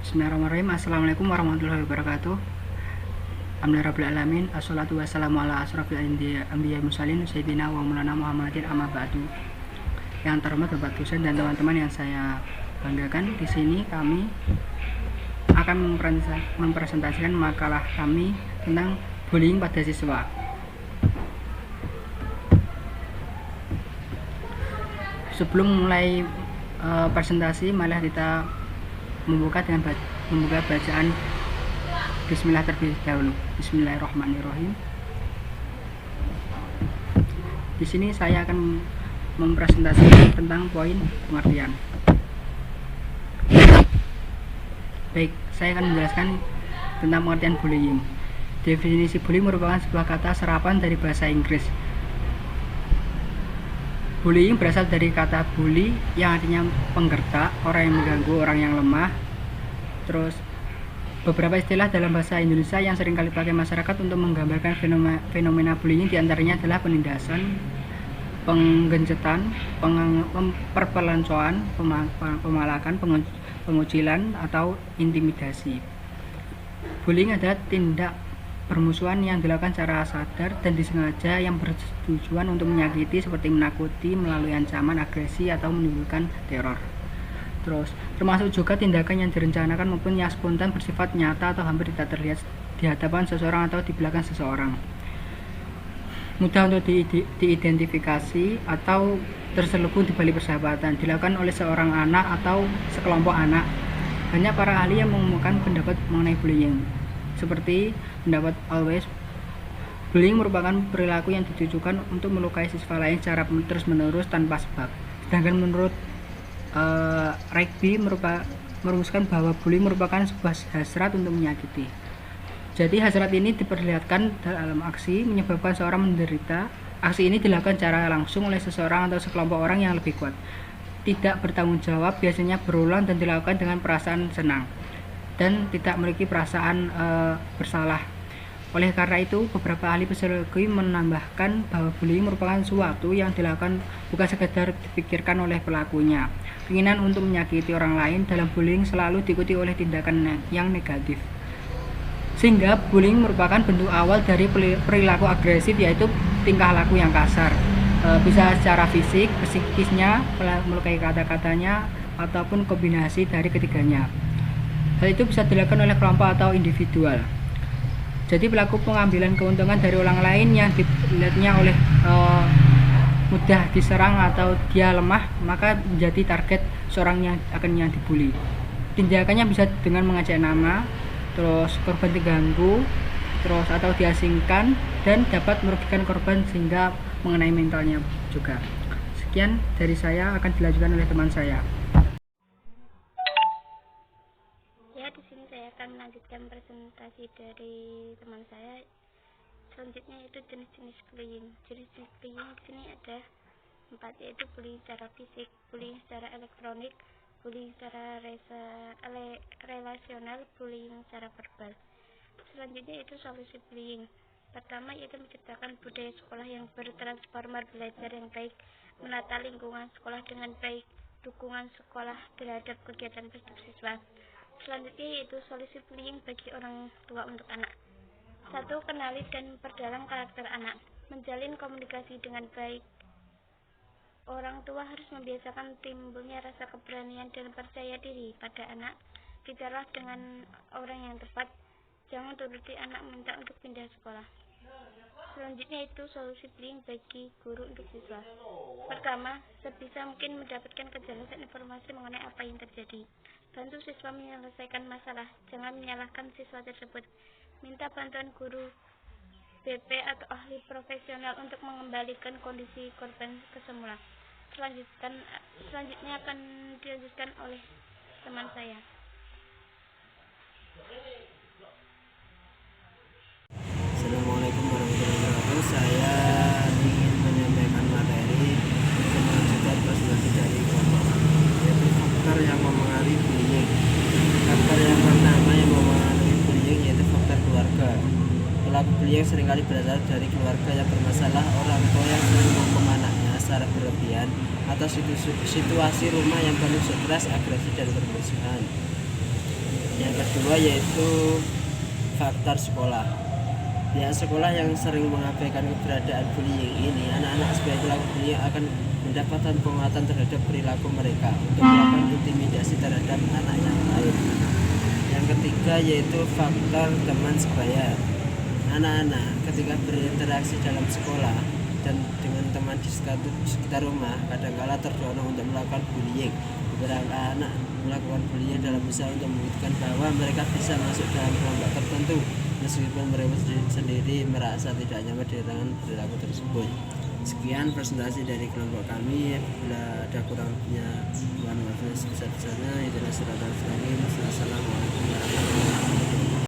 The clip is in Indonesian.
Bismillahirrahmanirrahim. Assalamualaikum warahmatullahi wabarakatuh. Alhamdulillahirrahmanirrahim. Assalatu wassalamu ala asrafil anbiya mursalin sayyidina wa maulana Muhammadin amma ba'du. Yang terhormat Bapak dosen dan teman-teman yang saya banggakan, di sini kami akan mempresentasikan makalah kami tentang bullying pada siswa. Sebelum mulai presentasi, marilah kita membuka bacaan Bismillah terlebih dahulu. Bismillahirrahmanirrahim. Di sini saya akan mempresentasikan tentang poin pengertian. Baik, saya akan menjelaskan tentang pengertian bullying. Definisi bullying merupakan sebuah kata serapan dari bahasa Inggris. Bullying berasal dari kata bully yang artinya penggertak, orang yang mengganggu orang yang lemah. Terus beberapa istilah dalam bahasa Indonesia yang sering kali dipakai masyarakat untuk menggambarkan fenomena bullying diantaranya adalah penindasan, penggencetan, perpeloncoan, pemalakan, pengucilan, atau intimidasi. Bullying adalah tindak permusuhan yang dilakukan secara sadar dan disengaja yang bertujuan untuk menyakiti seperti menakuti melalui ancaman, agresi, atau menimbulkan teror. Terus termasuk juga tindakan yang direncanakan maupun yang spontan bersifat nyata atau hampir tidak terlihat di hadapan seseorang atau di belakang seseorang. Mudah untuk diidentifikasi atau terselubung di balik persahabatan, dilakukan oleh seorang anak atau sekelompok anak. Banyak para ahli yang mengumumkan pendapat mengenai bullying. Seperti pendapat Always, bullying merupakan perilaku yang ditujukan untuk melukai siswa lain secara terus-menerus tanpa sebab. Sedangkan menurut Rigby merumuskan bahwa bullying merupakan sebuah hasrat untuk menyakiti. Jadi hasrat ini diperlihatkan dalam aksi menyebabkan seorang menderita. Aksi ini dilakukan secara langsung oleh seseorang atau sekelompok orang yang lebih kuat. Tidak bertanggung jawab, biasanya berulang dan dilakukan dengan perasaan senang dan tidak memiliki perasaan bersalah. Oleh karena itu, beberapa ahli psikologi menambahkan bahwa bullying merupakan sesuatu yang dilakukan bukan sekedar dipikirkan oleh pelakunya. Keinginan untuk menyakiti orang lain dalam bullying selalu diikuti oleh tindakan yang negatif. Sehingga bullying merupakan bentuk awal dari perilaku agresif, yaitu tingkah laku yang kasar. Bisa secara fisik, psikisnya, melukai kata-katanya, ataupun kombinasi dari ketiganya. Hal itu bisa dilakukan oleh kelompok atau individual. Jadi pelaku pengambilan keuntungan dari orang lain yang dilihatnya oleh mudah diserang atau dia lemah, maka menjadi target seorang yang dibully. Tindakannya bisa dengan mengajak nama, terus korban diganggu, terus atau diasingkan, dan dapat merugikan korban sehingga mengenai mentalnya juga. Sekian dari saya, akan dilanjutkan oleh teman saya. Di sini saya akan melanjutkan presentasi dari teman saya. Selanjutnya yaitu jenis-jenis bullying. Jenis-jenis bullying di sini ada 4, yaitu bullying secara fisik, bullying secara elektronik, bullying secara relasional, bullying secara verbal. Selanjutnya yaitu solusi bullying. Pertama yaitu menciptakan budaya sekolah yang bertransformer, belajar yang baik, menata lingkungan sekolah dengan baik, dukungan sekolah terhadap kegiatan positif siswa. Selanjutnya yaitu solusi bullying bagi orang tua untuk anak. 1. Kenali dan perdalam karakter anak. Menjalin komunikasi dengan baik. Orang tua harus membiasakan timbulnya rasa keberanian dan percaya diri pada anak. Bicaralah dengan orang yang tepat. Jangan turuti anak minta untuk pindah sekolah. Selanjutnya itu solusi bullying bagi guru untuk siswa. Pertama, sebisa mungkin mendapatkan kejelasan informasi mengenai apa yang terjadi. Bantu siswa menyelesaikan masalah, jangan menyalahkan siswa tersebut. Minta bantuan guru, BP atau ahli profesional untuk mengembalikan kondisi korban ke semula. Selanjutnya akan dilanjutkan oleh teman saya. Assalamualaikum warahmatullahi wabarakatuh. Saya ingin menyampaikan materi untuk melanjutkan presentasi dari kelompok, yaitu faktor yang memengaruhi bullying. Faktor yang pertama yang memengaruhi bullying yaitu faktor keluarga. Pelaku bullying seringkali berasal dari keluarga yang bermasalah, orang tua yang sering menghukum anaknya secara berlebihan, atau situasi rumah yang penuh stres, agresi, dan permusuhan. kedua yaitu faktor sekolah. Pihak sekolah yang sering mengabaikan keberadaan bullying ini, anak-anak sebagai pelaku bullying akan mendapatkan penguatan terhadap perilaku mereka untuk melakukan intimidasi terhadap anak yang lain. Yang ketiga yaitu faktor teman sebaya. Anak-anak ketika berinteraksi dalam sekolah dan dengan teman di sekitar rumah kadangkala terdorong untuk melakukan bullying. Beberapa anak melakukan bullying dalam usaha untuk membuktikan bahwa mereka bisa masuk dalam kelompok tertentu meskipun mereka sendiri merasa tidak nyaman dengan perilaku tersebut. Sekian presentasi dari kelompok kami. Bila ada kurang lebihnya, mohon maaf sebesar-besarnya. Assalamualaikum warahmatullahi wabarakatuh.